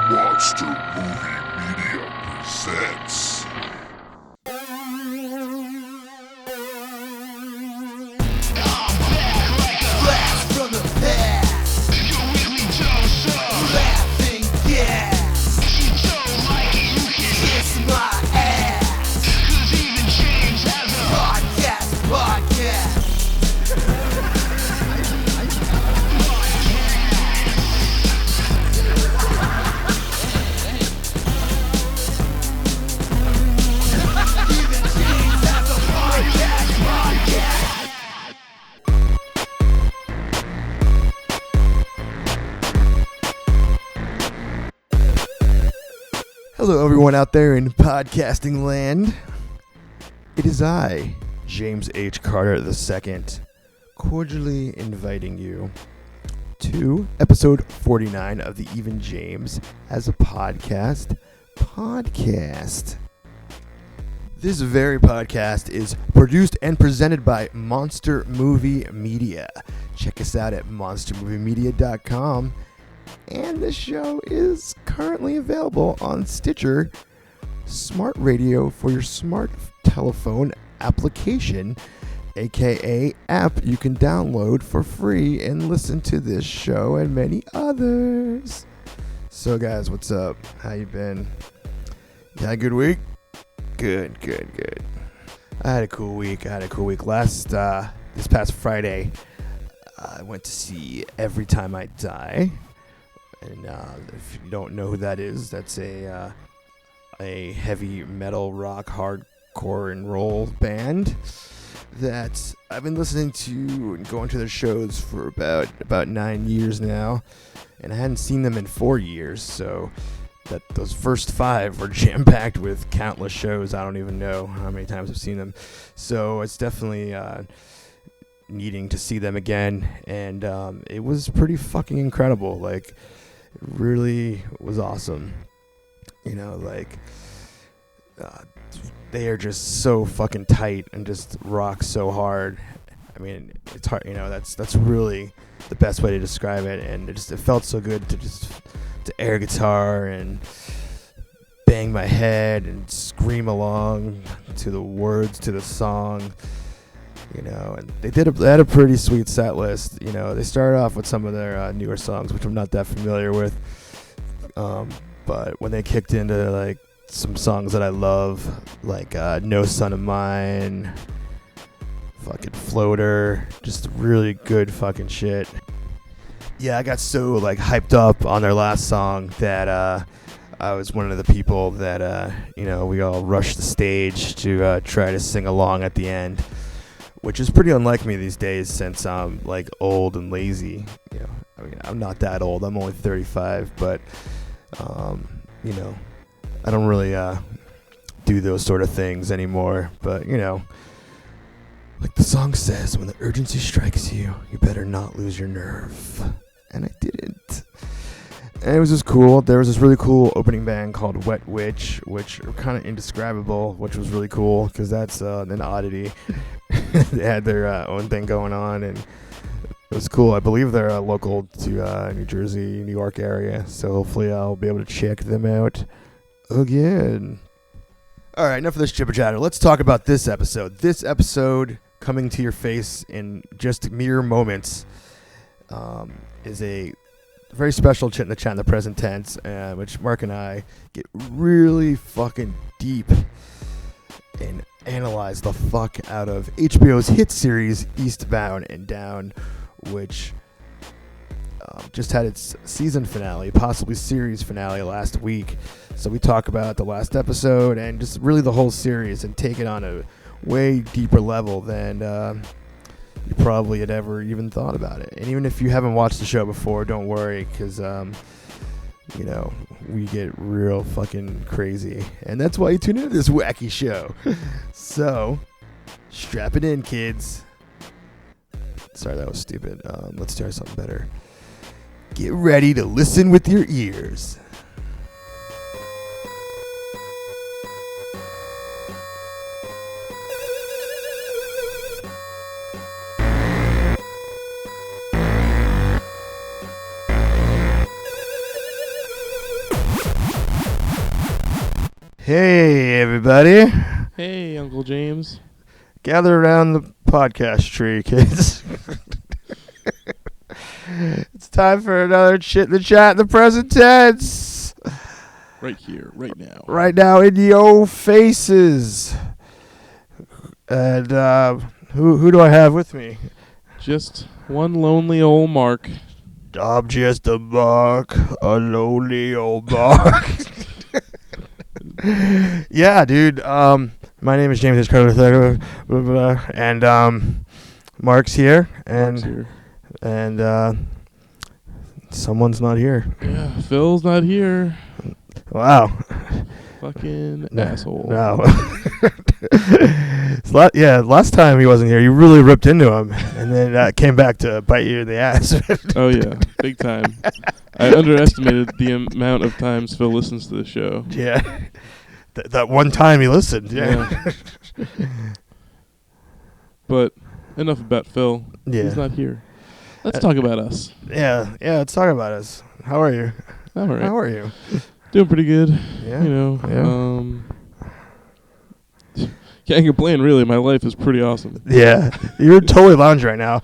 Monster Movie Media presents. Blast from the past. Your weekly dose of Laughing gas. If you don't like it, you can Kiss my ass. Cause even James has a Podcast. Even James has a podcast. Hello, everyone out there in podcasting land. It is I, James H. Carter II, cordially inviting you to episode 49 of the Even James as a podcast. This very podcast is produced and presented by Monster Movie Media. Check us out at monstermoviemedia.com. And this show is currently available on Stitcher, smart radio for your smart telephone application, aka app you can download for free and listen to this show and many others. So guys, what's up? How you been? You had a good week? Good. I had a cool week. This past Friday, I went to see Every Time I Die. And if you don't know who that is, that's a heavy metal, rock, hardcore, and roll band that I've been listening to and going to their shows for about 9 years now, and I hadn't seen them in 4 years. So that those first 5 were jam-packed with countless shows. I don't even know how many times I've seen them. So it's definitely needing to see them again, and it was pretty fucking incredible. Like, it really was awesome. You know, like, they are just so fucking tight and just rock so hard. I mean, it's hard, you know, that's really the best way to describe it. And it felt so good to air guitar and bang my head and scream along to the words to the song. You know, and they had a pretty sweet set list. You know, they started off with some of their newer songs, which I'm not that familiar with. But when they kicked into like some songs that I love, like No Son of Mine, fucking Floater, just really good fucking shit. Yeah, I got so like hyped up on their last song that I was one of the people that you know, we all rushed the stage to try to sing along at the end. Which is pretty unlike me these days, since I'm like old and lazy. You know, I mean, I'm not that old. I'm only 35, but you know, I don't really do those sort of things anymore. But you know, like the song says, when the urgency strikes you, you better not lose your nerve. And I didn't. And it was just cool. There was this really cool opening band called Wet Witch, which are kind of indescribable, which was really cool because that's an oddity. They had their own thing going on, and it was cool. I believe they're local to New Jersey, New York area, so hopefully I'll be able to check them out again. All right, enough of this jibber chatter. Let's talk about this episode. This episode, coming to your face in just mere moments, is a very special chit in the chat in the present tense, which Mark and I get really fucking deep and analyze the fuck out of HBO's hit series Eastbound and Down, which just had its season finale, possibly series finale last week. So we talk about the last episode and just really the whole series and take it on a way deeper level than you probably had ever even thought about it. And even if you haven't watched the show before, don't worry, because you know, we get real fucking crazy, and that's why you tune into this wacky show. So strap it in, kids. Sorry, that was stupid. Let's try something better. Get ready to listen with your ears. Hey, everybody. Hey, Uncle James. Gather around the podcast tree, kids. It's time for another Shit in the Chat in the present tense. Right here, right now. Right now in your faces. And who do I have with me? Just one lonely old Mark. I'm just a Mark, a lonely old Mark. Yeah, dude. My name is James and Mark's here, Mark's here. and someone's not here. Yeah, Phil's not here. Wow. Fucking asshole. No. Last time he wasn't here, you really ripped into him, and then came back to bite you in the ass. Oh, yeah. Big time. I underestimated the amount of times Phil listens to the show. Yeah. That one time he listened. Yeah. But enough about Phil. Yeah. He's not here. Let's talk about us. Yeah. Let's talk about us. How are you? I'm all right. How are you? Doing pretty good. Yeah. You know. Can't complain, really. My life is pretty awesome. Yeah, you're totally lounge right now.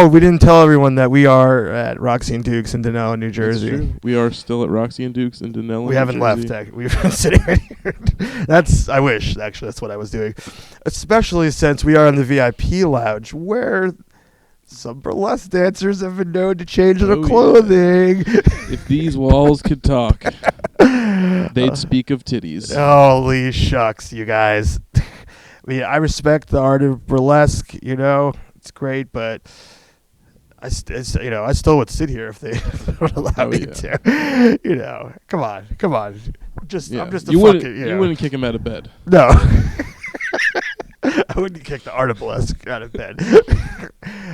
We didn't tell everyone that we are at Roxy and Dukes in Denell, New Jersey. That's true. We are still at Roxy and Dukes in Denell. We haven't left. We've been sitting right here. I wish, actually, that's what I was doing. Especially since we are in the VIP lounge where some burlesque dancers have been known to change their clothing. Yeah. If these walls could talk, they'd speak of titties. Holy shucks, you guys. I mean, I respect the art of burlesque, it's great, but I still would sit here if they would allow me to. Come on. I'm just a you fucking, You wouldn't kick him out of bed. No. I wouldn't kick the art of burlesque out of bed.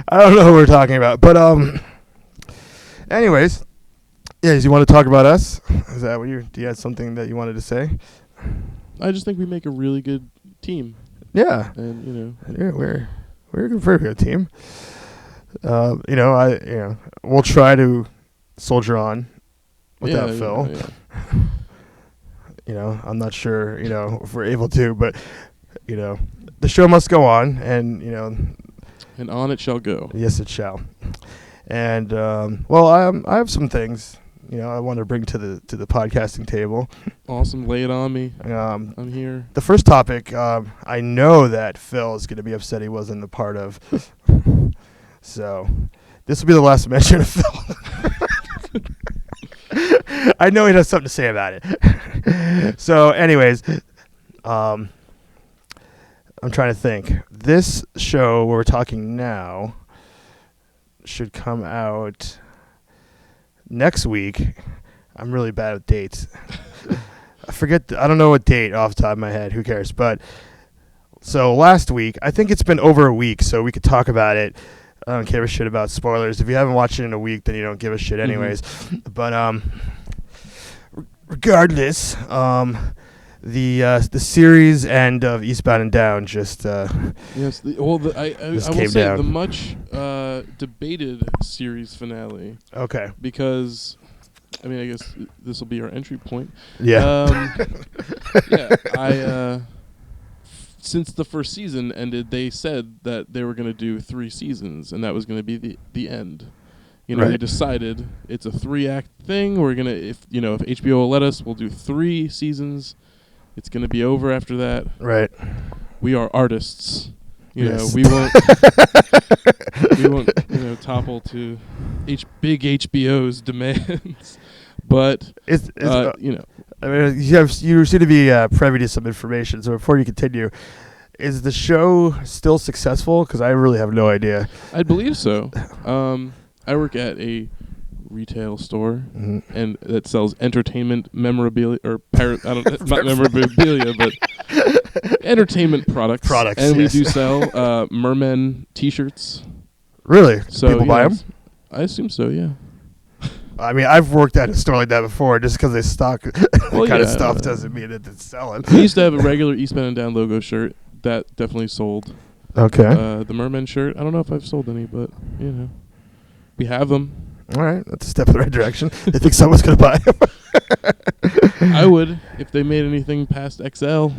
I don't know who we're talking about, but anyways, do you want to talk about us? Is that what do you have something that you wanted to say? I just think we make a really good team. Yeah. And we're a very good team. We'll try to soldier on without Phil. Yeah. I'm not sure, if we're able to, but the show must go on, and and on it shall go. Yes, it shall. And I have some things I want to bring to the podcasting table. Awesome, lay it on me. I'm here. The first topic, I know that Phil is going to be upset he wasn't a part of, so this will be the last mention of Phil. I know he has something to say about it. So, anyways, I'm trying to think. This show where we're talking now should come out next week. I'm really bad with dates. I don't know what date off the top of my head. Who cares? But so last week, I think it's been over a week, so we could talk about it. I don't give a shit about spoilers. If you haven't watched it in a week, then you don't give a shit anyways. Mm-hmm. But regardless, the series end of Eastbound and Down just yes. I will say down. The much debated series finale. Okay. Because, I guess this will be our entry point. Yeah. Since the first season ended, they said that they were going to do 3 seasons, and that was going to be the end. They decided it's a 3-act thing. We're gonna, if HBO will let us, we'll do 3 seasons. It's gonna be over after that. Right. We are artists. Yes. We won't topple to big HBO's demands. But you seem to be privy to some information. So before you continue, is the show still successful? Because I really have no idea. I believe so. I work at a retail store, and that sells entertainment memorabilia not memorabilia, but entertainment products. And we do sell mermen T-shirts. Really? So people buy them? I assume so. Yeah. I've worked at a store like that before. Just because they stock kind of stuff doesn't mean that it's selling. We used to have a regular Eastbound and Down logo shirt that definitely sold. Okay. The merman shirt. I don't know if I've sold any, but we have them. All right, that's a step in the right direction. I think someone's gonna buy them. I would if they made anything past XL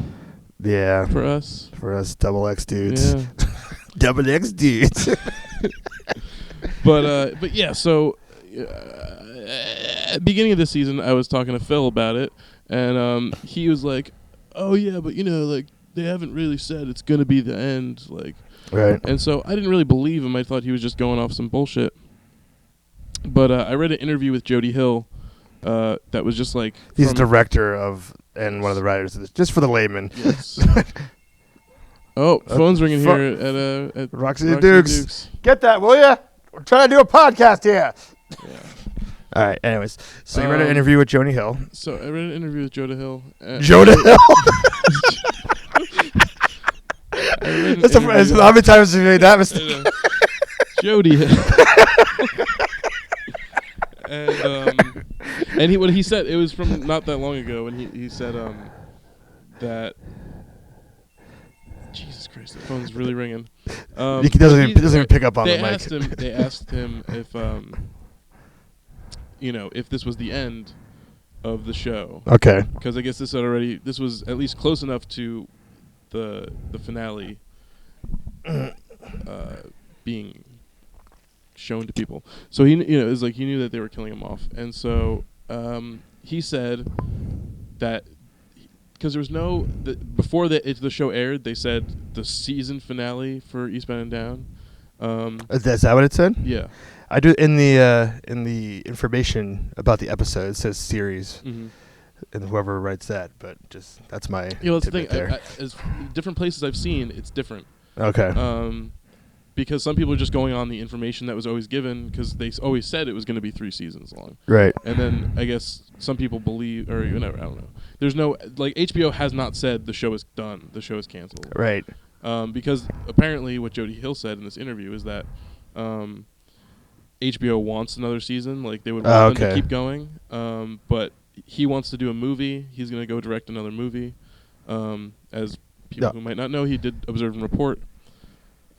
Yeah. for us. For us double X dudes. Yeah. Double X dudes. But yeah, so at beginning of the season, I was talking to Phil about it, and he was like, "Oh yeah, but like they haven't really said it's gonna be the end." Like, Right. and so I didn't really believe him. I thought he was just going off some bullshit. But I read an interview with Jody Hill that was just like He's from- director of and one of the writers of this, just for the layman. Yes. Oh, phone's ringing here at Roxy Dukes. Get that, will ya? We're trying to do a podcast here. Yeah. All right. Anyways, so you read an interview with Joni Hill. So I read an interview with Jody Hill. Jonah Hill. I read an That's interview- how many times have you made that mistake? Jody Hill. And what he said, it was from not that long ago, and he said that. Jesus Christ, the phone's really ringing. He doesn't even pick up on the mic. They asked him if if this was the end of the show, Okay. because I guess this was at least close enough to the finale being shown to people. So he it was like he knew that they were killing him off, and so he said that because there was before the show aired, they said the season finale for Eastbound and Down. Is that what it said? Yeah. I do in the information about the episode. It says series, Mm-hmm. and whoever writes that. But just that's my That's the thing. tidbit there. As different places I've seen, it's different. Okay. Because some people are just going on the information that was always given because they always said it was going to be 3 seasons long. Right. And then I guess some people believe, or I don't know. There's no HBO has not said the show is done. The show is canceled. Right. Because apparently what Jody Hill said in this interview is that HBO wants another season. Like they would want them to keep going. But he wants to do a movie. He's going to go direct another movie. As people who might not know, he did Observe and Report.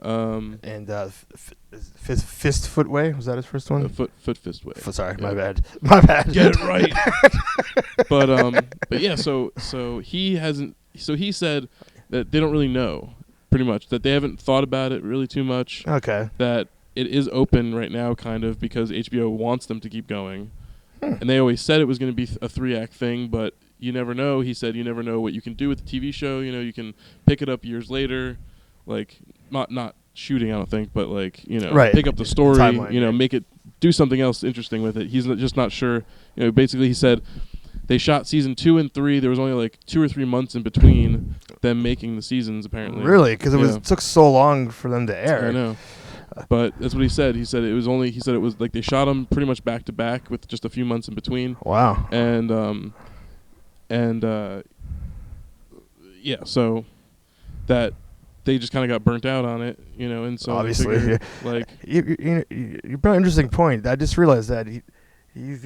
And Fist Foot Way, was that his first one? Foot Fist Way. Sorry, Yeah. my bad. My bad. Get it right. but yeah, so he hasn't. So he said that they don't really know, pretty much, that they haven't thought about it really too much. Okay. That it is open right now, kind of, because HBO wants them to keep going, and they always said it was going to be a 3-act thing, but you never know. He said you never know what you can do with the TV show. You can pick it up years later, like not shooting, I don't think, but right. Pick up the story, Timeline, make it do something else interesting with it. He's just not sure. Basically he said they shot season 2 and 3. There was only like 2 or 3 months in between them making the seasons, apparently. Really? Because it took so long for them to air. I know. But that's what he said. He said it was like they shot them pretty much back to back with just a few months in between. Wow. Yeah, so that they just kind of got burnt out on it, and so Obviously, they figured, you brought an interesting point. I just realized that he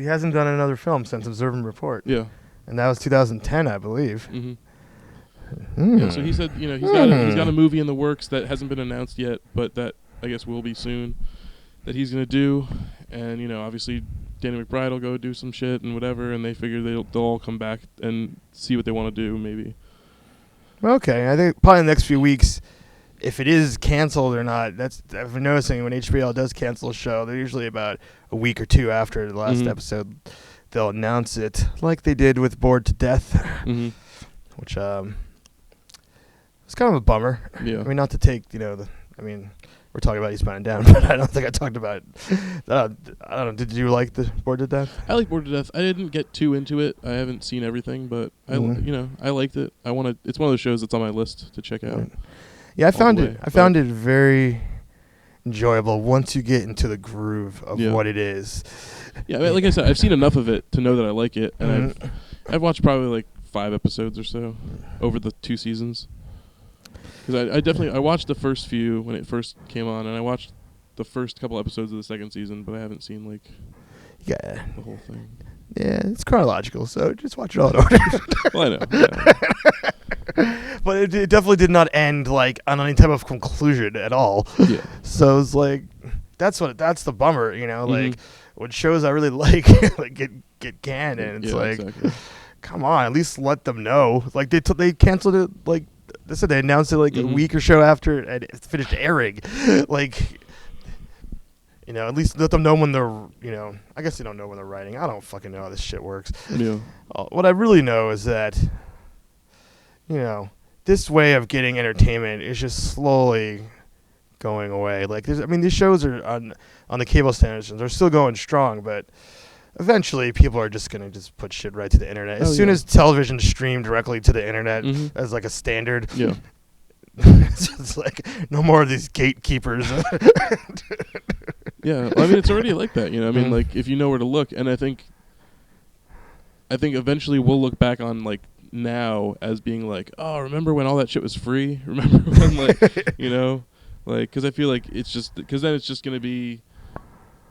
hasn't done another film since Observe and Report. yeah. And that was 2010, I believe. Mm-hmm. Yeah, so he said, he's got a movie in the works that hasn't been announced yet, but that I guess will be soon, that he's gonna do, and obviously Danny McBride will go do some shit and whatever, and they figure they'll all come back and see what they want to do, maybe. Okay, I think probably in the next few weeks, if it is canceled or not, I've been noticing when HBO does cancel a show, they're usually about a week or 2 after the last episode, they'll announce it, like they did with Bored to Death, which was kind of a bummer. Yeah. I mean, not to take, we're talking about Eastbound and Down, but I don't think I talked about it. I don't know. Did you like the Bored to Death? I like Bored to Death. I didn't get too into it. I haven't seen everything, but I liked it. It's one of those shows that's on my list to check out. Yeah, I found it very enjoyable once you get into the groove of what it is. Yeah, I mean, like I said, I've seen enough of it to know that I like it, and I've watched probably like 5 episodes or so over the 2 seasons. Because I watched the first few when it first came on, and I watched the first couple episodes of the second season, but I haven't seen the whole thing. Yeah, it's chronological, so just watch it all in order. Well, I know. Yeah. But it definitely did not end on any type of conclusion at all. Yeah. So it's that's the bummer, when shows I really like get canned, and it's exactly. come on, at least let them know. Like they canceled it. Like they said, they announced it like a week or so after it finished airing. Like, you know, at least let them know when they're, you know, I guess they don't know when they're writing. I don't fucking know how this shit works. Yeah. What I really know is that, you know, this way of getting entertainment is just slowly going away. Like, these shows are on the cable stations. They're still going strong, but eventually people are just going to just put shit right to the internet. As soon as television streamed directly to the internet as like a standard, Yeah. it's just like no more of these gatekeepers. Yeah, I mean, it's already like that, you know. I mean, like, if you know where to look, and I think eventually we'll look back on, like, now as being like, oh, remember when all that shit was free? Remember when, like, you know, like, because I feel like it's just, because then it's just going to be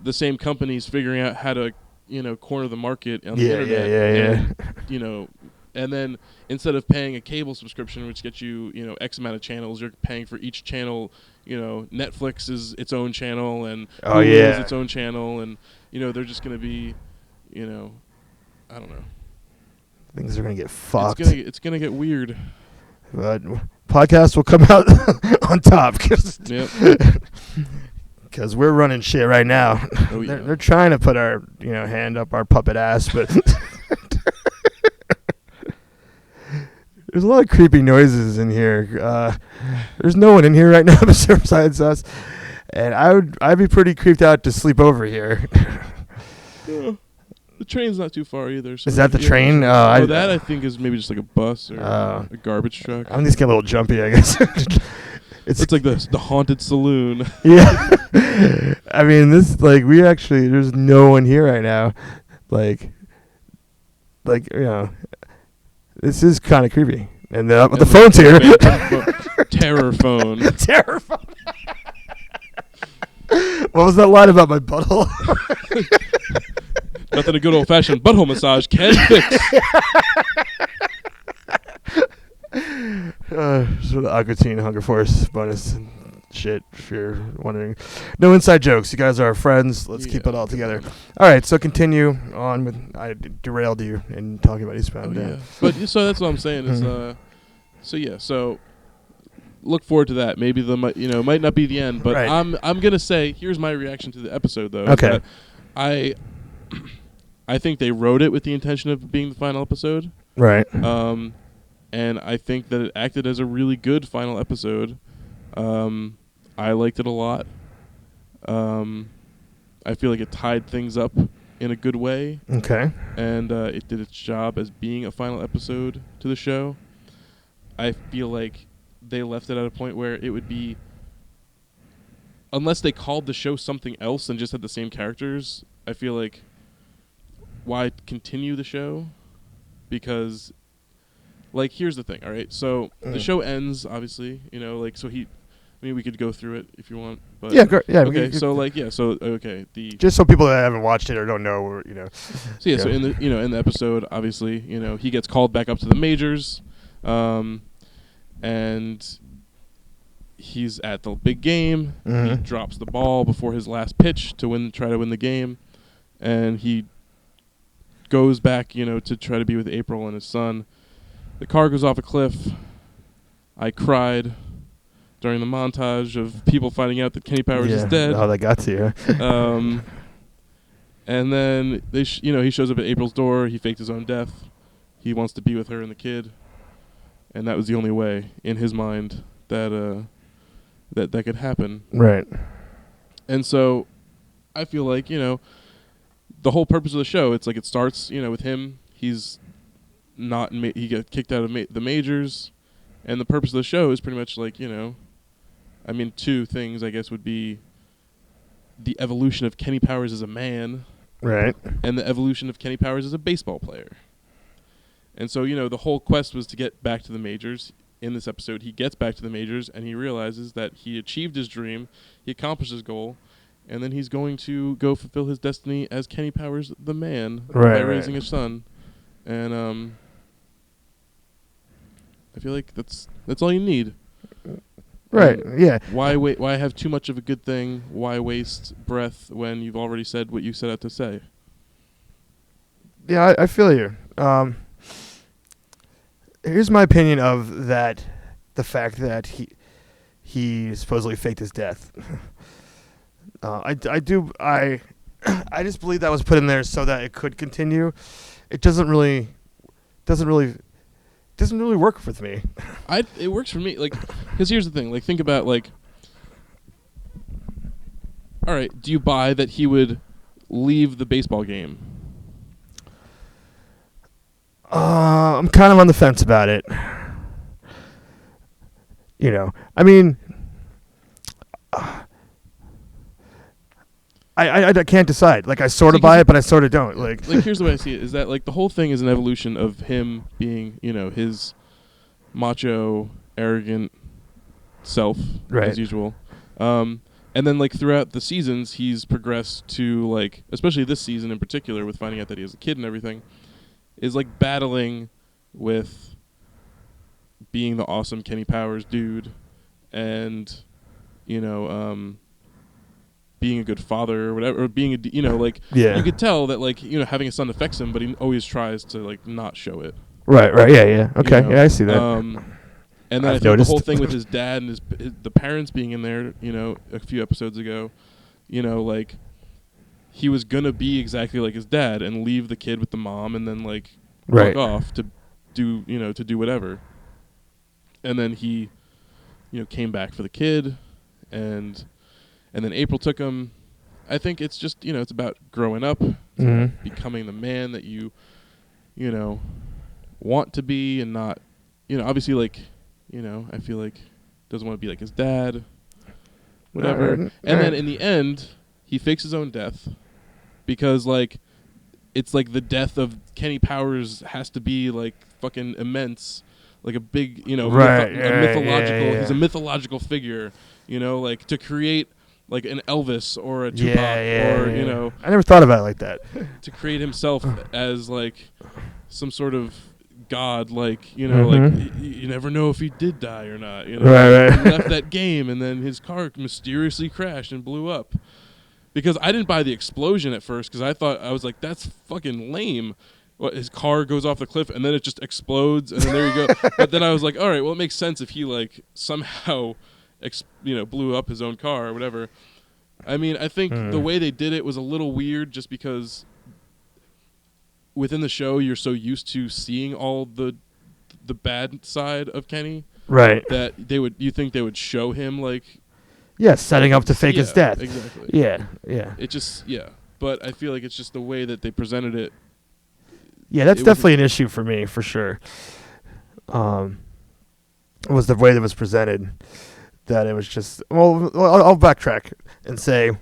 the same companies figuring out how to, you know, corner the market on the internet. And, you know, and then instead of paying a cable subscription, which gets you, you know, X amount of channels, you're paying for each channel. You know, Netflix is its own channel, and Hulu is its own channel, and, you know, they're just going to be, you know, I don't know. Things are going to get fucked. It's gonna get weird. But podcasts will come out on top because we're running shit right now. Oh, yeah. They're trying to put our, you know, hand up our puppet ass, but there's a lot of creepy noises in here. There's no one in here right now besides us, and I'd be pretty creeped out to sleep over here. Yeah. The train's not too far either. So is that the train? That I think is maybe just like a bus or a garbage truck. I'm just getting a little jumpy, I guess. It's like the haunted saloon. Yeah. I mean, there's no one here right now. Like, you know, this is kind of creepy. And the phone's here. Terror phone. Terror phone. What was that line about my butthole? Nothing a good old-fashioned butthole massage can fix. So the Aqua Teen Hunger Force bonus and shit, if you're wondering. No inside jokes. You guys are our friends. Let's keep it all together. All right, so continue on with. I derailed you in talking about Eastbound. Yeah. But so that's what I'm saying is, so look forward to that. Maybe might not be the end, but right. I'm gonna say here's my reaction to the episode though. Okay. I think they wrote it with the intention of being the final episode. Right. And I think that it acted as a really good final episode. I liked it a lot. I feel like it tied things up in a good way. Okay. And it did its job as being a final episode to the show. I feel like they left it at a point where it would be, unless they called the show something else and just had the same characters, I feel like why continue the show? Because, like, here's the thing, all right? So the show ends, obviously, you know, like, so we could go through it if you want. But okay, just so people that haven't watched it or don't know, or, you know. So so in the episode, obviously, you know, he gets called back up to the majors, and he's at the big game. He drops the ball before his last pitch to try to win the game, and he goes back, you know, to try to be with April and his son. The car goes off a cliff. I cried during the montage of people finding out that Kenny Powers is dead. Oh, that got to you. And then he shows up at April's door. He faked his own death. He wants to be with her and the kid, and that was the only way in his mind that that could happen. Right. And so, I feel like, you know, the whole purpose of the show, it's like it starts, you know, with him. He's not he got kicked out of the majors, and the purpose of the show is pretty much like, you know, I mean, two things I guess would be the evolution of Kenny Powers as a man, right, and the evolution of Kenny Powers as a baseball player. And so, you know, the whole quest was to get back to the majors. In this episode, he gets back to the majors, and he realizes that he achieved his dream, he accomplished his goal, and then he's going to go fulfill his destiny as Kenny Powers the man by raising his son. And I feel like that's all you need. Right. Yeah. Why have too much of a good thing? Why waste breath when you've already said what you set out to say? Yeah, I feel you. here's my opinion of that. The fact that he supposedly faked his death. I just believe that was put in there so that it could continue. It doesn't really work with me. It works for me, like, because here's the thing. Like, think about, like, all right, do you buy that he would leave the baseball game? I'm kind of on the fence about it. You know, I mean, I can't decide. Like, I sort of buy it, but I sort of don't. Like here's the way I see it: is that, like, the whole thing is an evolution of him being, you know, his macho, arrogant self, Right. as usual. And then, like, throughout the seasons, he's progressed to, like, especially this season in particular, with finding out that he has a kid and everything, is, like, battling with being the awesome Kenny Powers dude, and, you know, being a good father or whatever, or being you know, like, Yeah. you could tell that, like, you know, having a son affects him, but he always tries to, like, not show it. right, yeah. Okay, You know? yeah, I see that. And then I've I think noticed. the whole thing with his dad and the parents being in there, you know, a few episodes ago, you know, like, he was gonna be exactly like his dad and leave the kid with the mom, and then, like, Right. walk off to do whatever. And then he, you know, came back for the kid, and then April took him. I think it's just, you know, it's about growing up, it's about becoming the man that you know, want to be, and not, you know, obviously, like, you know, I feel like doesn't want to be like his dad, whatever. Alright. And then in the end, he fakes his own death because, like, it's like the death of Kenny Powers has to be, like, fucking immense, like a big, you know, Right, a mythological. yeah. He's a mythological figure, you know, like, to create, like, an Elvis or a Tupac, or you know, I never thought about it like that. to create himself as, like, some sort of god, like, you know, like, you never know if he did die or not, you know. Right. He left that game, and then his car mysteriously crashed and blew up. Because I didn't buy the explosion at first, because I was like, that's fucking lame. What, his car goes off the cliff and then it just explodes, and then there you go. But then I was like, all right, well, it makes sense if he, like, somehow blew up his own car or whatever. I mean, I think the way they did it was a little weird, just because within the show you're so used to seeing all the bad side of Kenny, Right. that you think they would show him, like, Yeah, setting up to fake his death. Exactly. Yeah. It just, but I feel like it's just the way that they presented it. Yeah, that's It definitely an issue for me, for sure. Was the way that it was presented, that it was just... Well, I'll backtrack and say,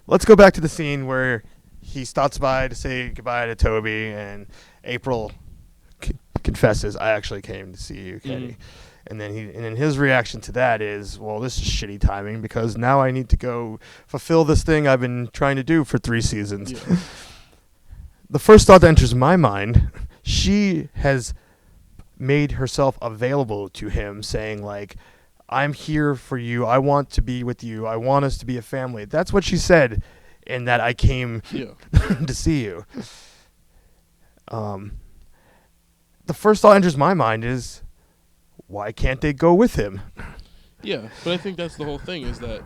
let's go back to the scene where he stops by to say goodbye to Toby, and April confesses, I actually came to see you, Kenny. And then his reaction to that is, well, this is shitty timing, because now I need to go fulfill this thing I've been trying to do for 3 seasons. Yeah. The first thought that enters my mind, she has made herself available to him, saying, like, I'm here for you. I want to be with you. I want us to be a family. That's what she said, in that I came to see you. The first thought enters my mind is, why can't they go with him? Yeah, but I think that's the whole thing, is that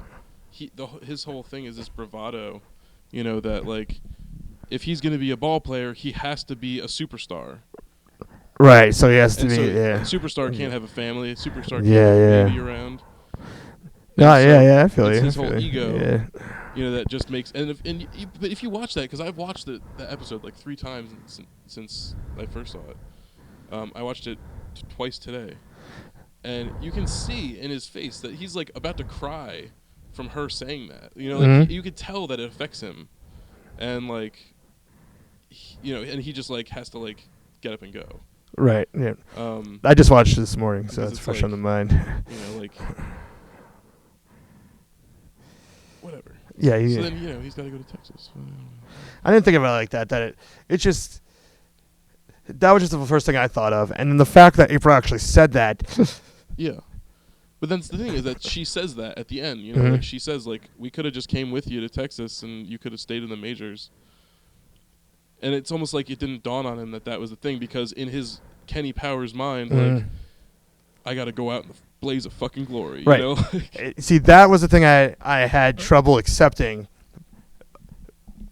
his whole thing is this bravado, you know, that, like, if he's going to be a ball player, he has to be a superstar. Right, so he has to And be, so yeah. a superstar can't have a family. A superstar can't Yeah, have yeah. a baby around. No, And so yeah, I feel it's you. his I feel whole you. ego, Yeah. you know, that just makes... But if you watch that, because I've watched the episode like 3 times since I first saw it. I watched it twice today. And you can see in his face that he's, like, about to cry from her saying that. You know, like, you could tell that it affects him. And, like, and he just, like, has to, like, get up and go. Right, yeah. I just watched it this morning, so because it's it's fresh like- on the mind. You know, like, whatever. Yeah, So then, he's got to go to Texas. I didn't think about it like that. It just... That was just the first thing I thought of. And then the fact that April actually said that... Yeah. But then the thing is that she says that at the end, you know, like, she says, like, we could have just came with you to Texas and you could have stayed in the majors. And it's almost like it didn't dawn on him that was the thing, because in his Kenny Powers' mind, Mhm. like, I got to go out in the blaze of fucking glory. Right. You know? See, that was the thing I had trouble accepting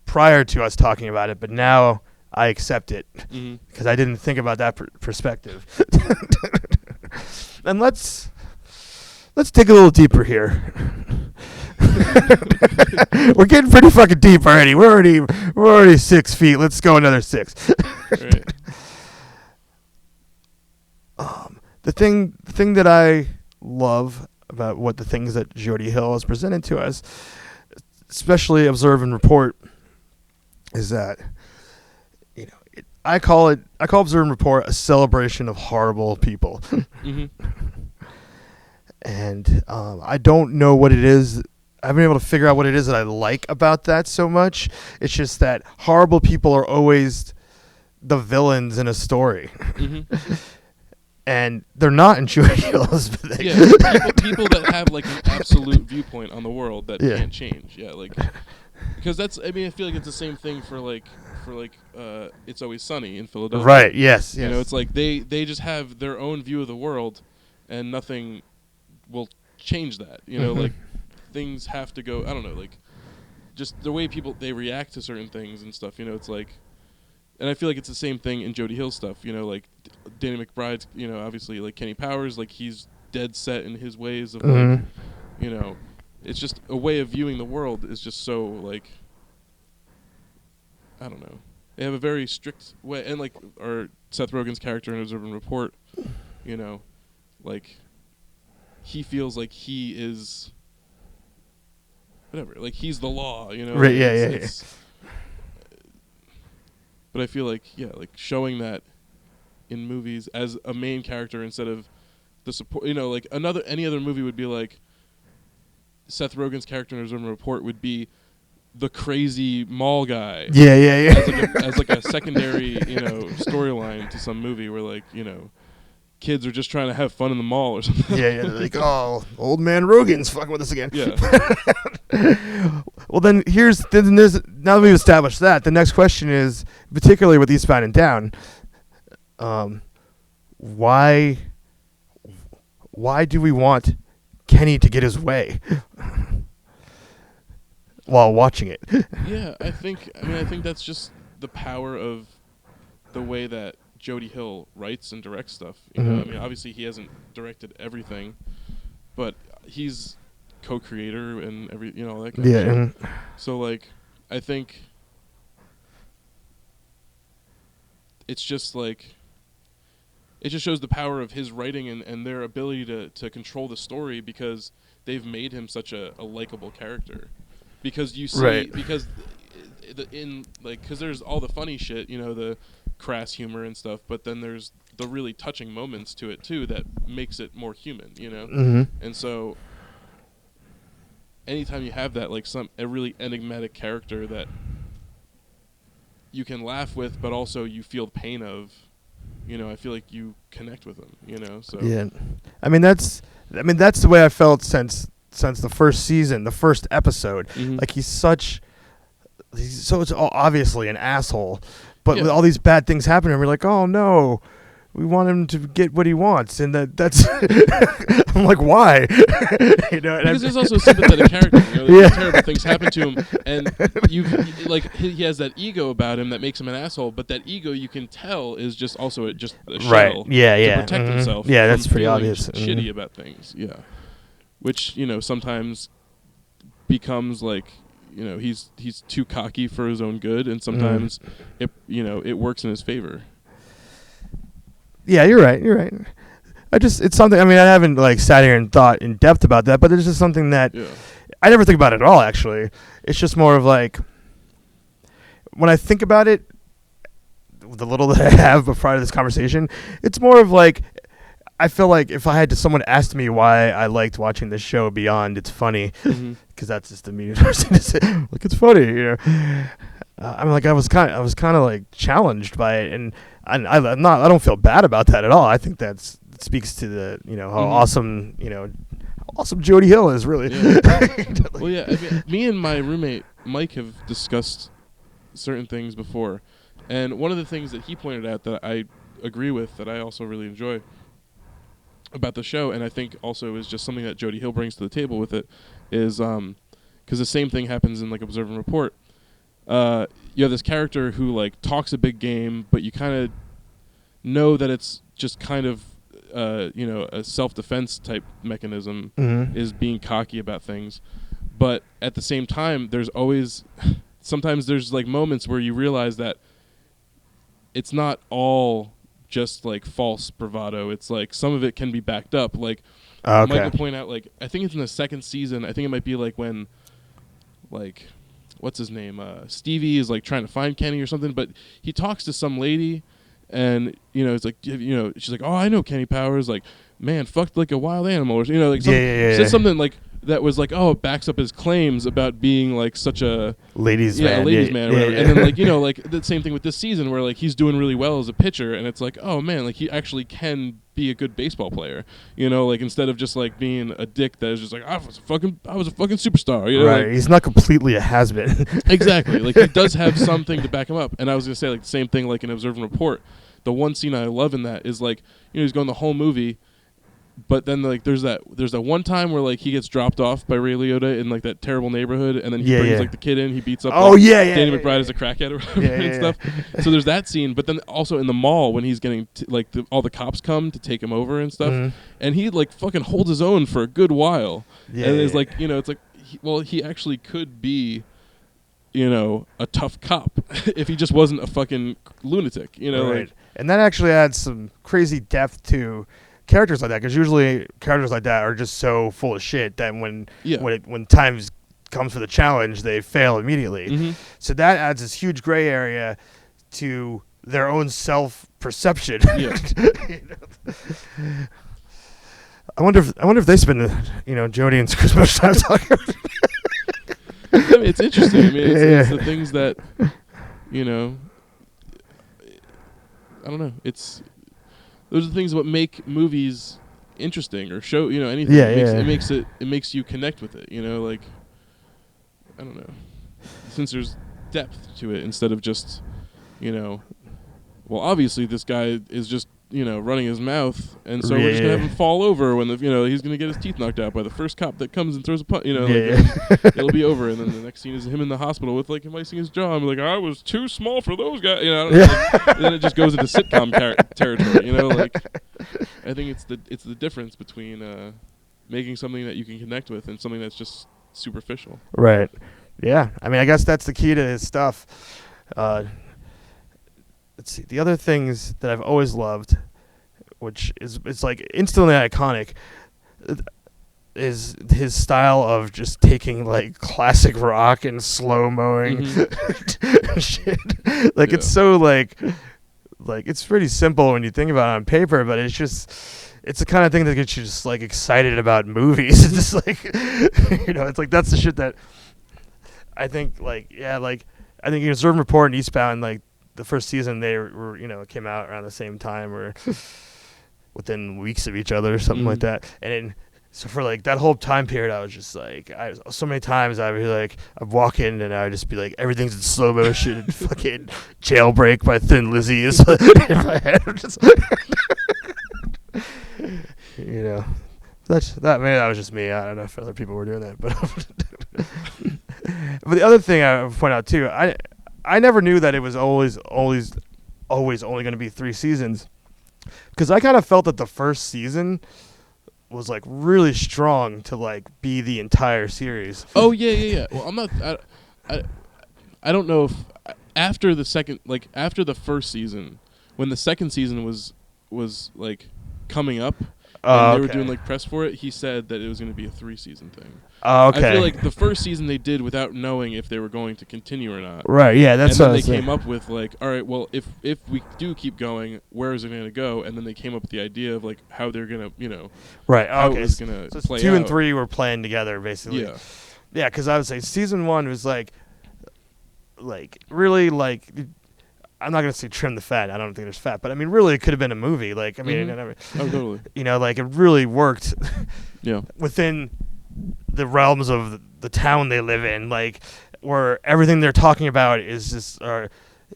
prior to us talking about it, but now I accept it Mhm. because I didn't think about that perspective. And let's dig a little deeper here. We're getting pretty fucking deep already. We're already 6 feet. Let's go another 6. Right. The thing that I love about what the things that Jody Hill has presented to us, especially Observe and Report, is that, you know, I call Observe and Report a celebration of horrible people. Mhm. And I don't know what it is. I haven't been able to figure out what it is that I like about that so much. It's just that horrible people are always the villains in a story. Mhm. And they're not in Jody Hill's. Yeah, people that have like an absolute viewpoint on the world that Yeah. can't change. Yeah, like, because that's. I mean, I feel like it's the same thing for It's Always Sunny in Philadelphia. Right. Yes. You know, it's like they just have their own view of the world, and nothing will change that. You know, Mhm. like things have to go. I don't know, like just the way people they react to certain things and stuff. You know, it's like, and I feel like it's the same thing in Jody Hill stuff. You know, like Danny McBride's. You know, obviously like Kenny Powers, like he's dead set in his ways of like, Mhm. you know, it's just a way of viewing the world is just so like, I don't know. They have a very strict way, and like, or Seth Rogen's character in Observe and Report, you know, like he feels like he is whatever, like he's the law, you know. Right, like, yeah, it's- But I feel like, yeah, like showing that in movies as a main character instead of the support, you know, like any other movie would be like Seth Rogen's character in Observe and Report would be the crazy mall guy. Yeah. Yeah. As like a secondary, you know, storyline to some movie where like, you know, kids are just trying to have fun in the mall or something. Yeah. They're like, oh, old man Rogan's fucking with us again. Yeah. Well, then now that we've established that, the next question is, particularly with Eastbound and Down, why do we want Kenny to get his way while watching it? Yeah, I think that's just the power of the way that Jody Hill writes and directs stuff. You know, I mean, obviously he hasn't directed everything, but he's co-creator and all that kind of shit. Yeah. So like, I think it's just like, it just shows the power of his writing and their ability to control the story because they've made him such a likable character. Because you see, Right. because there's all the funny shit, you know, the crass humor and stuff, but then there's the really touching moments to it too that makes it more human, you know. Mm-hmm. And so, anytime you have that, like a really enigmatic character that you can laugh with, but also you feel the pain of, you know, I feel like you connect with them, you know. So Yeah, I mean that's the way I felt since the first season, the first episode. Mhm. Like he's so obviously an asshole, but Yeah. with all these bad things happening, we're like, oh no, we want him to get what he wants, and that's I'm like, why? You know, and because there's also a sympathetic character. You know, Yeah. terrible things happen to him, and he has that ego about him that makes him an asshole. But that ego, you can tell, is just also a shell. Right. Yeah. To Yeah. protect Mhm. himself. Yeah, from that's pretty feeling obvious. Shitty about things. Yeah. Which, you know, sometimes becomes like, you know, he's too cocky for his own good, and sometimes it works in his favor. Yeah, you're right. It's something. I mean, I haven't like sat here and thought in depth about that, but it's just something that Yeah. I never think about it at all. Actually, it's just more of like when I think about it, the little that I have prior to this conversation, it's more of like I feel like if I had someone asked me why I liked watching this show beyond it's funny, because that's just the immediate person to say, like it's funny, you know. I mean, like I was kind of like challenged by it, and I don't feel bad about that at all. I think that speaks to the, you know, how awesome, you know, awesome Jody Hill is really. Yeah. Well, yeah. I mean, me and my roommate Mike have discussed certain things before, and one of the things that he pointed out that I agree with that I also really enjoy about the show, and I think also is just something that Jody Hill brings to the table with it, is because the same thing happens in like Observe and Report. You have this character who like talks a big game, but you kind of know that it's just kind of a self-defense type mechanism, is being cocky about things. But at the same time, there's always sometimes there's like moments where you realize that it's not all just like false bravado. It's like some of it can be backed up. Like Michael point out, like I think it's in the second season. I think it might be like when like what's his name? Stevie is like trying to find Kenny or something, but he talks to some lady, and it's like she's like, oh, I know Kenny Powers, like man fucked like a wild animal, or like said something like that was like, oh, it backs up his claims about being like such a ladies man, or whatever. And then like like the same thing with this season where like he's doing really well as a pitcher, and it's like, oh man, like he actually can be a good baseball player, like instead of just like being a dick that is just like I was a fucking superstar, right? Like, he's not completely a has-been. Exactly, like he does have something to back him up. And I was gonna say like the same thing like in Observe and Report. The one scene I love in that is like he's going the whole movie. But then like there's that one time where like he gets dropped off by Ray Liotta in like that terrible neighborhood, and then he brings like the kid in, he beats up Danny McBride as a crackhead or whatever and stuff. So there's that scene, but then also in the mall when he's getting all the cops come to take him over and stuff, and he like fucking holds his own for a good while. And it's like it's like he actually could be a tough cop if he just wasn't a fucking lunatic, right. Like, and that actually adds some crazy depth to characters like that, because usually characters like that are just so full of shit that when times comes for the challenge, they fail immediately. So that adds this huge gray area to their own self-perception. I wonder if they spend Jody and Chris much time talking about it. I mean, it's interesting. I mean, it's the things that I don't know. Those are the things that make movies interesting or show anything. It makes you connect with it. Like I don't know, since there's depth to it instead of just well, obviously this guy is just running his mouth, and so we're just gonna have him fall over when he's gonna get his teeth knocked out by the first cop that comes and throws a punch. It'll be over, and then the next scene is him in the hospital with like him icing his jaw. I'm like, I was too small for those guys. And then it just goes into sitcom territory. Like I think it's the difference between making something that you can connect with and something that's just superficial. Right. Yeah. I mean, I guess that's the key to his stuff. Let's see. The other things that I've always loved, which is it's like instantly iconic, is his style of just taking like classic rock and slow mowing shit. Like it's so like it's pretty simple when you think about it on paper, but it's the kind of thing that gets you just like excited about movies. It's just like it's like that's the shit that I think I think Observe and Report and Eastbound, like the first season, they were came out around the same time or within weeks of each other or something like that. And so for like that whole time period, I was just like, so many times I'd be like, I'd walk in and I'd just be like, everything's in slow motion and fucking Jailbreak by Thin Lizzy is in my head. I'm just that was just me. I don't know if other people were doing that, but but the other thing I would point out too, I never knew that it was always only going to be 3 seasons, because I kind of felt that the first season was like really strong to like be the entire series. Oh yeah. Well, I don't know if after the first season, when the second season was like coming up, and they were doing like press for it, he said that it was going to be a 3-season thing. Oh, okay. I feel like the first season they did without knowing if they were going to continue or not. Right, yeah, that's what I was saying. And then they came up with like, all right, well, if we do keep going, where is it going to go? And then they came up with the idea of like how they're going to, right, how okay. it was going to play 2 out. and 3 were playing together, basically. Yeah. Yeah, because I would say season 1 was like really like, I'm not going to say trim the fat. I don't think there's fat, but I mean, really, it could have been a movie. Like, I mean, oh, totally. Like it really worked. Yeah. Within the realms of the town they live in, like where everything they're talking about is just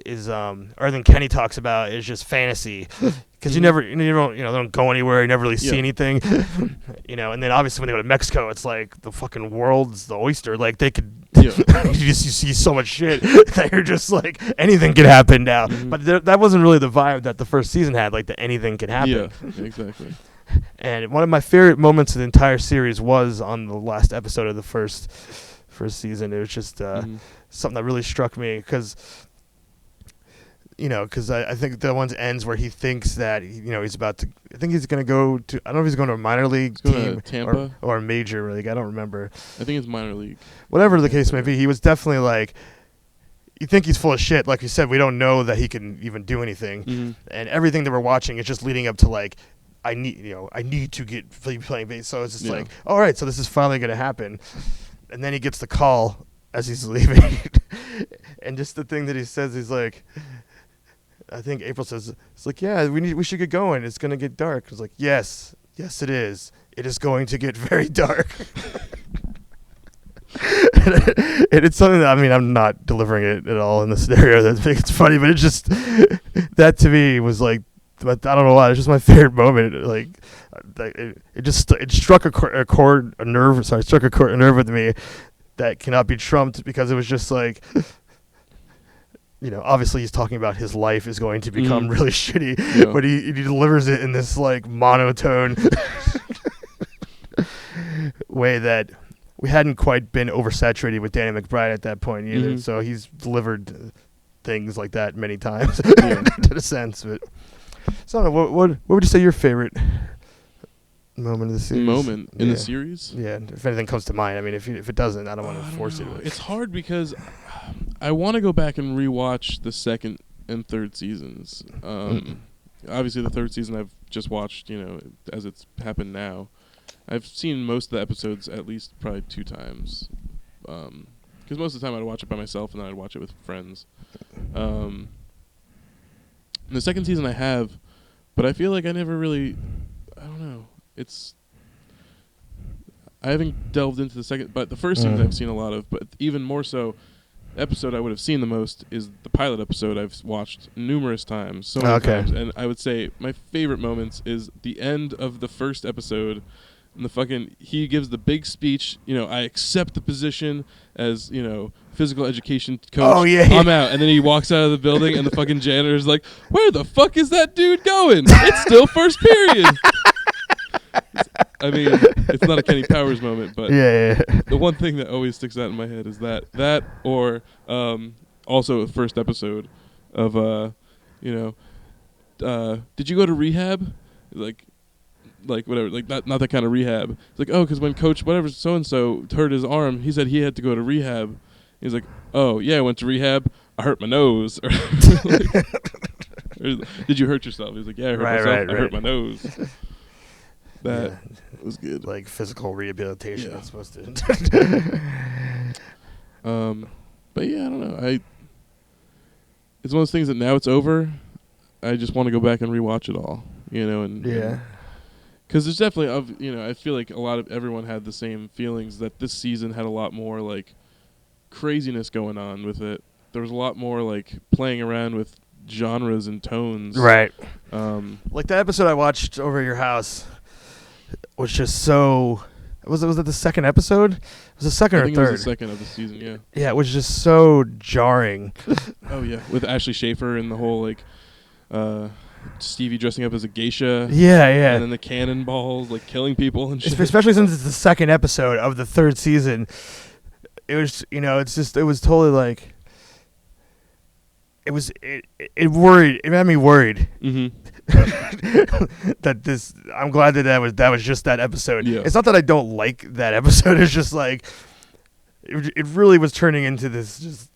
than Kenny talks about is just fantasy, because you don't go anywhere, you never really see anything, and then obviously when they go to Mexico, it's like the fucking world's the oyster, like they could you see so much shit that you're just like anything could happen now. But that wasn't really the vibe that the first season had, like that anything could happen. Yeah, exactly. And one of my favorite moments of the entire series was on the last episode of the first season. It was just something that really struck me, because I think the one ends where he thinks that he's about to. I think he's going to go to. I don't know if he's going to a minor league team Tampa or a major league. I don't remember. I think it's minor league. Whatever the case may be, he was definitely like. You think he's full of shit, like you said. We don't know that he can even do anything, and everything that we're watching is just leading up to like. I need to get playing base. So it's just like, all right, so this is finally going to happen. And then he gets the call as he's leaving. And just the thing that he says, he's like, I think April says, it's like, yeah, we should get going. It's going to get dark. It's like, yes, it is. It is going to get very dark. And it's something that, I'm not delivering it at all in the scenario that I think it's funny, but it just, that to me was like, but I don't know why. It's just my favorite moment. Like, it struck a nerve with me that cannot be trumped, because it was just like, obviously he's talking about his life is going to become really shitty, but he delivers it in this like monotone way that we hadn't quite been oversaturated with Danny McBride at that point either. So he's delivered things like that many times in a sense, but. So, what would you say your favorite moment of the series? Moment in the series? Yeah, if anything comes to mind. If it doesn't, I don't want to force it. It's hard because I want to go back and rewatch the second and third seasons. Obviously, the third season I've just watched, as it's happened now. I've seen most of the episodes at least probably 2 times. Because most of the time I'd watch it by myself and then I'd watch it with friends. The second season I have, but I feel like I never really, I don't know. I haven't delved into the second, but the first season I've seen a lot of, but even more so, the episode I would have seen the most is the pilot episode I've watched numerous times, so many times, and I would say my favorite moments is the end of the first episode, and he gives the big speech, I accept the position as, physical education coach. Oh, yeah. I'm out. And then he walks out of the building and the fucking janitor is like, where the fuck is that dude going? It's still first period. It's not a Kenny Powers moment, but the one thing that always sticks out in my head is that or also the first episode of, did you go to rehab? Like whatever, like not that kind of rehab. It's like, oh, because when Coach whatever so-and-so hurt his arm, he said he had to go to rehab. He's like, oh, yeah, I went to rehab. I hurt my nose. Or did you hurt yourself? He's like, yeah, I hurt myself. I hurt my nose. That was good. Like physical rehabilitation. That's supposed to. But yeah, I don't know. It's one of those things that now it's over. I just want to go back and rewatch it all. Because there's definitely I feel like everyone had the same feelings that this season had a lot more like craziness going on with it. There was a lot more like playing around with genres and tones. Right. Like that episode I watched over at your house was just so. Was it the second episode? It was the second or third? It was the second of the season. Yeah. Yeah, it was just so jarring. Oh yeah, with Ashley Schaefer and the whole like. Stevie dressing up as a geisha. Yeah. And then the cannonballs, like killing people and shit. Especially since it's the second episode of the third season. It was, it was totally like, it made me worried. that I'm glad that was just that episode. Yeah. It's not that I don't like that episode. It's just like, it really was turning into this just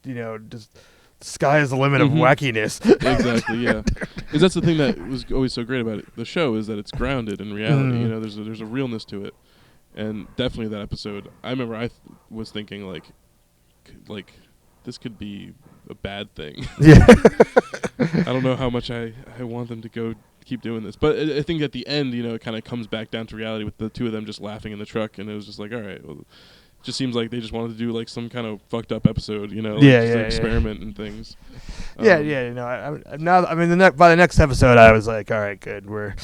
sky is the limit of wackiness. Exactly, yeah. Because that's the thing that was always so great about it. The show is that it's grounded in reality. There's a realness to it, and definitely that episode. I remember I was thinking like this could be a bad thing. Yeah. I don't know how much I want them to go keep doing this, but I think at the end, it kind of comes back down to reality with the two of them just laughing in the truck, and it was just like, all right, well, just seems like they just wanted to do like some kind of fucked up episode, you know, like Yeah, just an yeah. experiment and things. Yeah, you know, by the next episode, I was like, all right, good, we're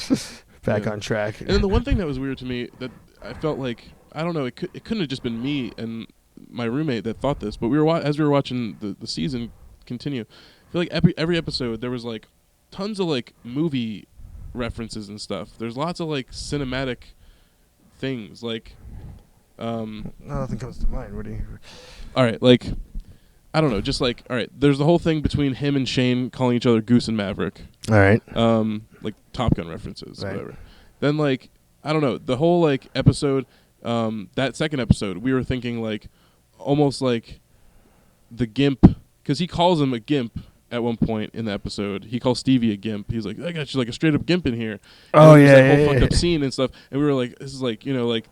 back Yeah. on track. And then the one thing that was weird to me that I felt like, I don't know, it couldn't have just been me and my roommate that thought this, but as we were watching the season continue, I feel like every episode there was like tons of like movie references and stuff. There's lots of like cinematic things, like Nothing comes to mind. What do you? all right, like I don't know, just like all right, there's the whole thing between him and Shane calling each other Goose and Maverick. All right. Like Top Gun references, Right. whatever. Then like I don't know, the whole like episode, that second episode, we were thinking like almost like the Gimp, because he calls him a Gimp at one point in the episode. He calls Stevie a Gimp. He's like, I got you like a straight up Gimp in here. Oh, and there's yeah, that whole yeah, fucked up yeah. scene and stuff. And we were like, this is like, you know, like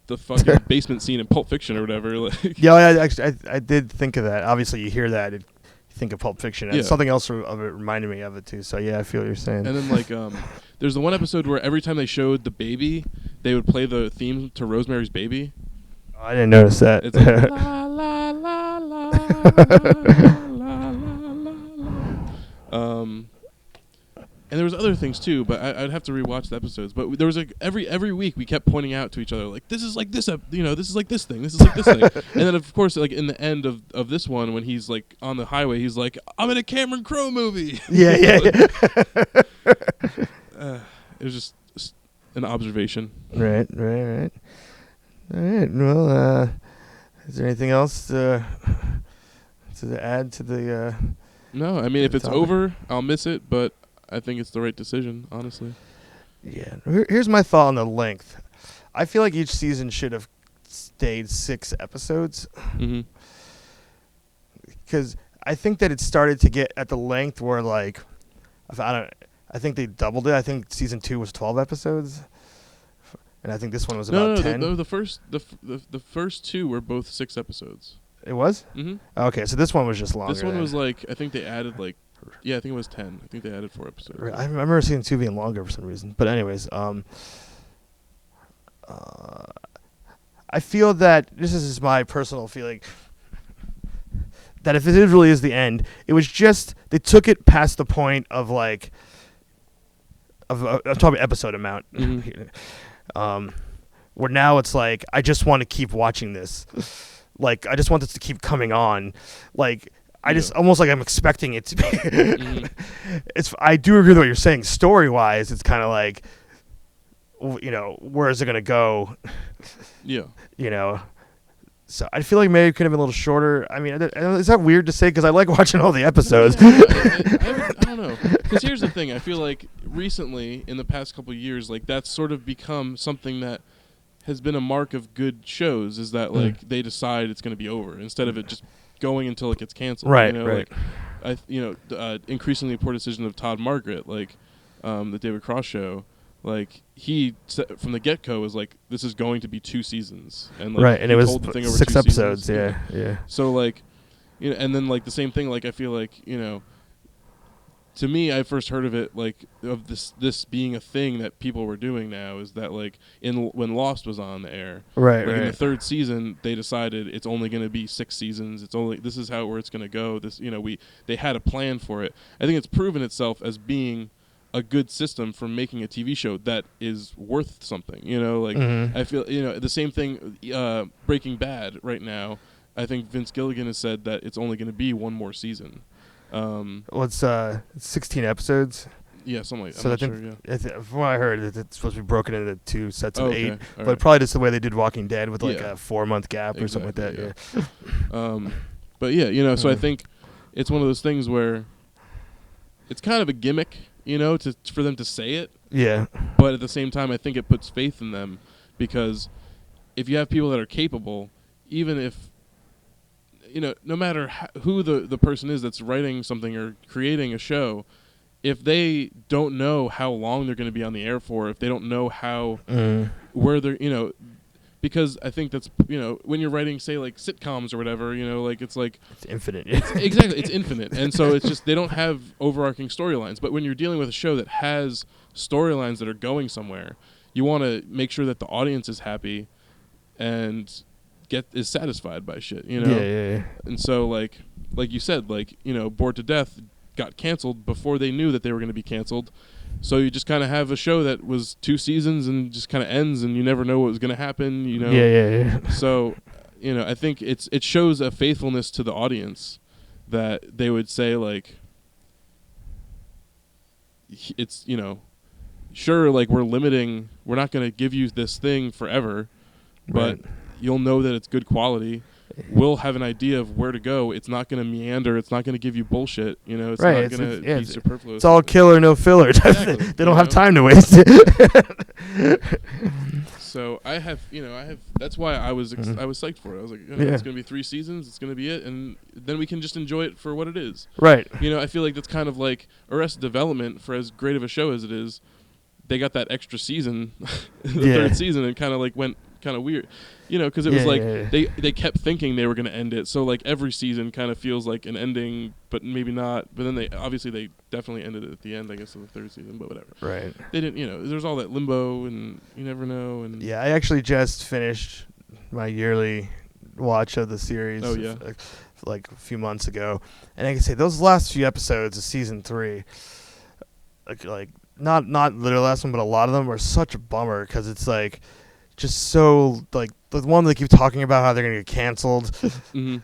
the fucking basement scene in Pulp Fiction or whatever. Like, Yeah, actually, I did think of that. Obviously, you hear that, you think of Pulp Fiction. And Yeah. something else of it reminded me of it too. So yeah, I feel what you're saying. and then like there's the one episode where every time they showed the baby, they would play the theme to Rosemary's Baby. I didn't notice that. It's like la la la la la la la. And there was other things too, but I'd have to rewatch the episodes. But there was like every week we kept pointing out to each other like this is like this, this is like this thing, this is like this thing. And then of course like in the end of this one when he's like on the highway, he's like, I'm in a Cameron Crowe movie. yeah. It was just an observation. Right. All right. Well, is there anything else to add to the? No, I mean if it's topic? over, I'll miss it, but I think it's the right decision, honestly. Yeah. Here's my thought on the length. I feel like each season should have stayed 6 episodes, Mm-hmm. because I think that it started to get at the length where like, I think they doubled it. I think season 2 was 12 episodes, and I think this one was about 10. The first 2 were both 6 episodes. It was? Mm-hmm. Okay, so this one was just longer. This one then. was like, I think they added like, yeah, I think it was 10. I think they added 4 episodes. I remember seeing 2 being longer for some reason. But anyways, I feel that this is just my personal feeling that if it really is the end, it was just they took it past the point of like I'm talking episode amount. Mhm. Where now it's like I just want to keep watching this. Like I just want this to keep coming on. Like I just almost like I'm expecting it to be. Mhm. I do agree with what you're saying. Story wise, it's kind of like, where is it gonna go? Yeah. So I feel like maybe it could have been a little shorter. I mean, is that weird to say? Because I like watching all the episodes. I don't know. Because here's the thing. I feel like recently, in the past couple of years, like that's sort of become something that has been a mark of good shows, is that like they decide it's going to be over instead of it just going until it gets canceled. Right, Like, increasingly poor decision of Todd Margaret, like the David Cross show. Like he from the get-go was like, this is going to be 2 seasons, and like, right, and it was told the thing over 6 2 episodes. seasons. Yeah. So like, and then like the same thing. Like I feel like to me, I first heard of it like of this being a thing that people were doing now is that like when Lost was on the air, Right. like in the 3rd season they decided it's only going to be 6 seasons. It's only this is where it's going to go. They had a plan for it. I think it's proven itself as being a good system for making a TV show that is worth something. I feel the same thing. Breaking Bad right now. I think Vince Gilligan has said that it's only going to be 1 more season. Well, it's 16 episodes. Yeah, something like that. So I'm I not think, sure, yeah. from what I heard, it's supposed to be broken into 2 sets of Okay, 8. all But right. probably just the way they did Walking Dead with like Yeah. a 4-month gap or something like that. Exactly, Yeah. But yeah, so I think it's one of those things where it's kind of a gimmick, for them to say it. Yeah. But at the same time, I think it puts faith in them, because if you have people that are capable, even if, no matter who the person is that's writing something or creating a show, if they don't know how long they're going to be on the air for, if they don't know how, where they're, because I think that's, when you're writing, say, like sitcoms or whatever, it's like... It's infinite. Exactly, it's infinite. And so it's just, they don't have overarching storylines. But when you're dealing with a show that has storylines that are going somewhere, you want to make sure that the audience is happy and is satisfied by shit, Yeah. And so like you said, like, Bored to Death got canceled before they knew that they were going to be canceled. So you just kind of have a show that was 2 seasons and just kind of ends, and you never know what was going to happen, Yeah. So, I think it shows a faithfulness to the audience that they would say, like, it's, sure, like, we're not going to give you this thing forever, but Right. you'll know that it's good quality. We'll have an idea of where to go. It's not going to meander. It's not going to give you bullshit. It's Right. not going to be superfluous. It's all killer, no filler. Exactly, They don't have time to waste it. So I have. That's why I was I was psyched for it. I was like, Yeah. it's going to be 3 seasons. It's going to be it, and then we can just enjoy it for what it is. Right. I feel like that's kind of like Arrested Development, for as great of a show as it is. They got that extra season, the 3rd season, and kind of like went kind of weird, because it was like they kept thinking they were going to end it. So like every season kind of feels like an ending, but maybe not. But then they definitely ended it at the end, I guess, of the 3rd season. But whatever. Right. They didn't. There's all that limbo, and you never know. And yeah, I actually just finished my yearly watch of the series. Oh yeah. Like a few months ago, and I can say those last few episodes of season 3, like not literally last one, but a lot of them are such a bummer because it's like. Just so like the one they keep talking about how they're gonna get canceled, mm-hmm.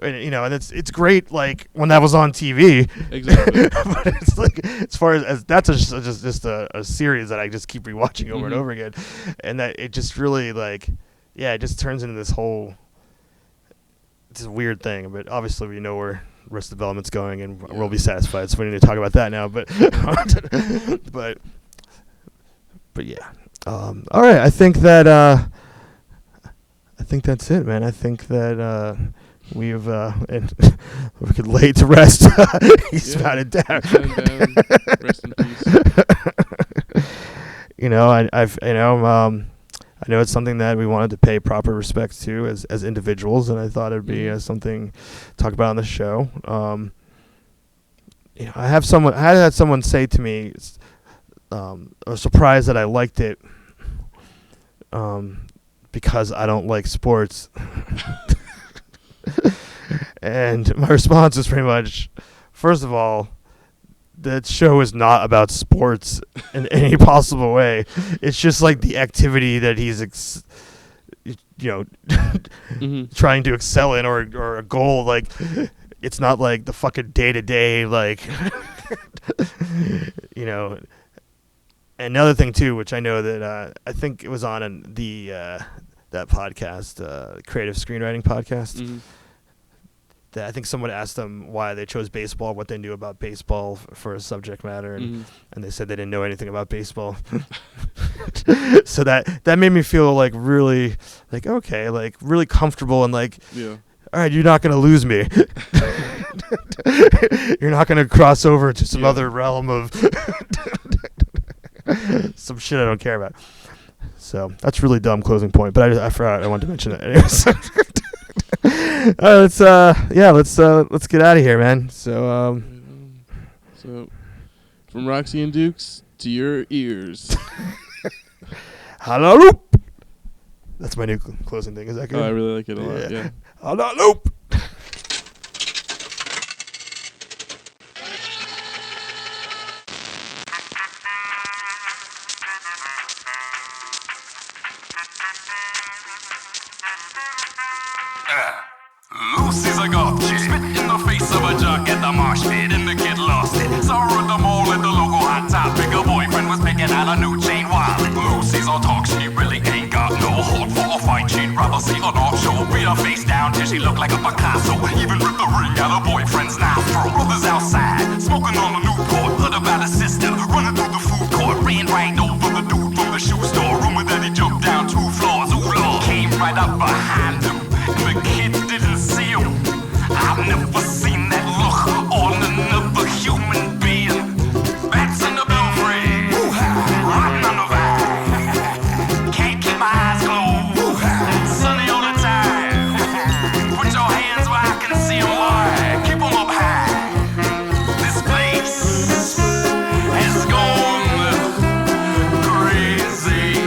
and it's great like when that was on TV. Exactly. But it's like as far as that's just a series that I just keep rewatching over and over again, and that it just really like it just turns into this whole weird thing. But obviously we know where Arrested Development's going, and we'll be satisfied. So we need to talk about that now. But but yeah. All right, I think that's it, man. I think that we've and we could lay to rest. Eastbound and down. Rest in peace. I know it's something that we wanted to pay proper respect to as individuals, and I thought it'd be something to talk about on the show. I had someone say to me, I was surprised that I liked it. Because I don't like sports. And my response was pretty much, first of all, that show is not about sports in any possible way. It's just like the activity that he's, trying to excel in or a goal. Like, it's not like the fucking day-to-day, like, And another thing too, which I know that I think it was on the that podcast, creative screenwriting podcast. Mm-hmm. That I think someone asked them why they chose baseball, what they knew about baseball for a subject matter, and they said they didn't know anything about baseball. So that made me feel like really like okay, like really comfortable and like all right, you're not gonna lose me. You're not gonna cross over to some other realm of. Some shit I don't care about. So that's a really dumb closing point, but I forgot I wanted to mention that anyways. Let's get out of here, man. So from Roxy and Dukes to your ears. Hello. That's my new closing thing. Is that good? Oh, I really like it a lot. Yeah. Hello. Lucy's a goth chick, spit in the face of a jock at the marsh pit, and the kid lost it. Saw her at the mall at the local hot topic. Her boyfriend was picking out a new chain wallet. Lucy's all talk, she really ain't got no heart for a fight. She'd rather see an art show, beat her face down till she looked like a Picasso. Even ripped the ring out her boyfriend's nostril. Brothers outside, smoking on a Newport. Heard about her sister running through the food court. Ran right over the dude from the shoe store. Rumor that he jumped down 2 floors. Ooh, Lord. Came right up behind him. The kid didn't see him. I've never seen that look on another human being. Bats in the belfry, riding on the vine. Can't keep my eyes closed, sunny all the time. Put your hands where I can see them, boy. Keep them up high. This place has gone crazy.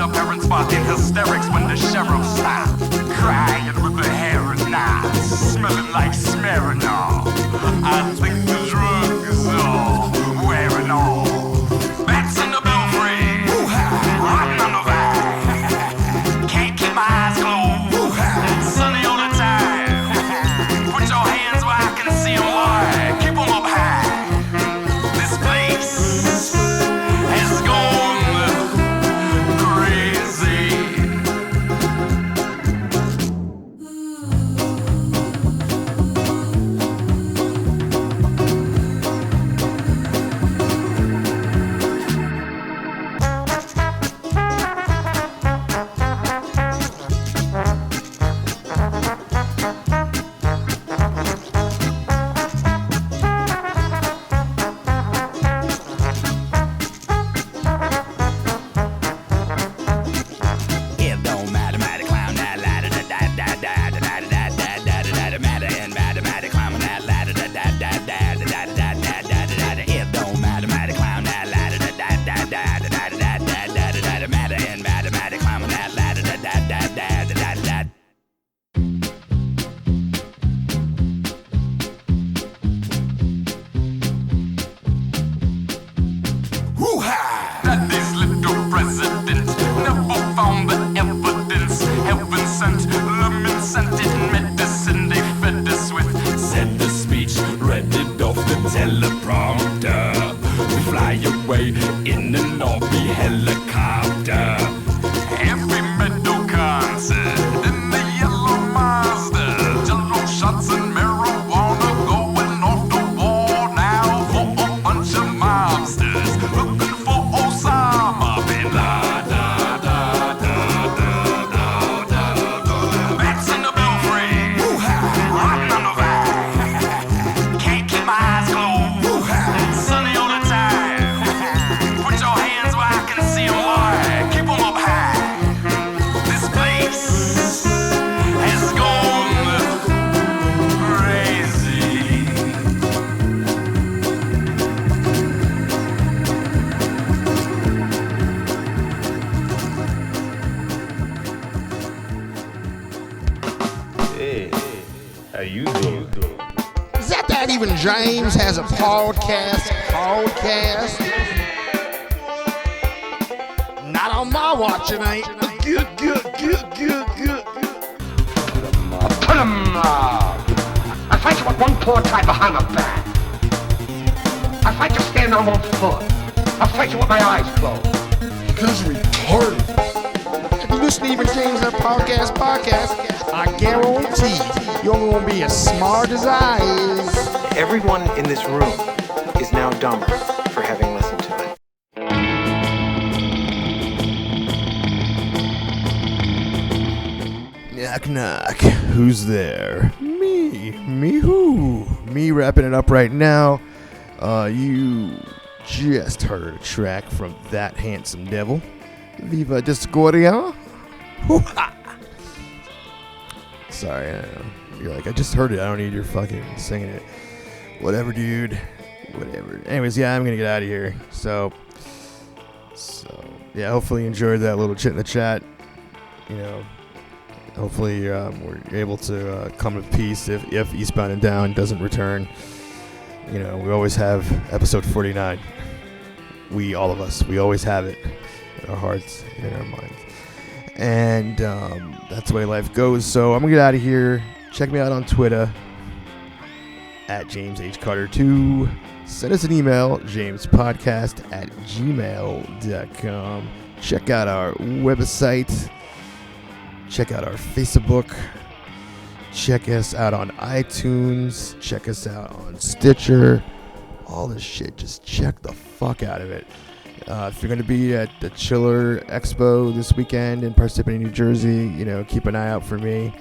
the parents fought in hysterics when the sheriff stopped. Crying with the hair and knots, smelling like Smirnoff. I think the drug is all wearing off. Bats in the belfry, rotten on the vine. Can't keep my eyes closed, sunny all the time. Put your hands where I can see 'em, boy. Keep 'em up high. This place has gone crazy. It don't matter, matter, clown that ladder, da da da da da da da da da da matter and matter, matter, clown that ladder, da da da da da da da da da da. It don't matter, matter, clown that ladder, da da da da da da da da da da matter and matter, matter, clown that ladder, da da da da da da da. That this little president never found the evidence. Heaven sent, lemon scented medicine they fed us with. Said the speech, read it off the teleprompter. We fly away in an Orby helicopter. Every meadow concert in the yellow Mazda. Jello shots and marijuana going off the wall now for a bunch of mobsters looking for Osama bin Laden. Bats in the belfry, rotten on the vine. Can't keep my eyes closed, sunny all the time. Put your hands where I can see 'em, boy. Keep 'em up high. This place has gone crazy. Hey, how you doing? Is that even James has a podcast? Not on my watch, it ain't. Good. Put 'em I fight you with one paw tied behind my back. I fight you standing on one foot. I fight you with my eyes closed. You guys are retarded. If you listen to even James on podcast, I guarantee you're gonna be as smart as I is. Everyone in this room is now dumber for having listened to it. Knock, knock. Who's there? Me who? Me wrapping it up right now. You just heard a track from That Handsome Devil. Viva Discordia. Hoo-ha. Sorry, I know. You're like, I just heard it. I don't need your fucking singing it. Whatever, dude. Whatever. Anyways, yeah, I'm going to get out of here. So, yeah, hopefully you enjoyed that little chit in the chat. You know, hopefully we're able to come to peace if Eastbound and Down doesn't return. You know, we always have episode 49. All of us, we always have it in our hearts and in our minds. And that's the way life goes. So I'm going to get out of here. Check me out on Twitter at James H. Carter 2. Send us an email, jamespodcast@gmail.com. Check out our website. Check out our Facebook. Check us out on iTunes. Check us out on Stitcher. All this shit, just check the fuck out of it. If you're going to be at the Chiller Expo this weekend in Parsippany, New Jersey, you know, keep an eye out for me.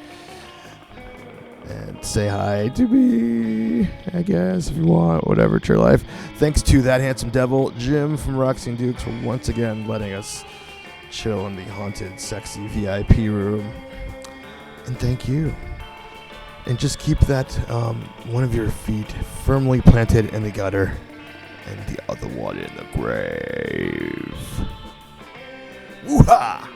And say hi to me, I guess, if you want, whatever, it's your life. Thanks to That Handsome Devil, Jim from Roxy and Dukes, for once again letting us chill in the haunted, sexy VIP room. And thank you. And just keep that one of your feet firmly planted in the gutter and the other one in the grave. Woo-ha!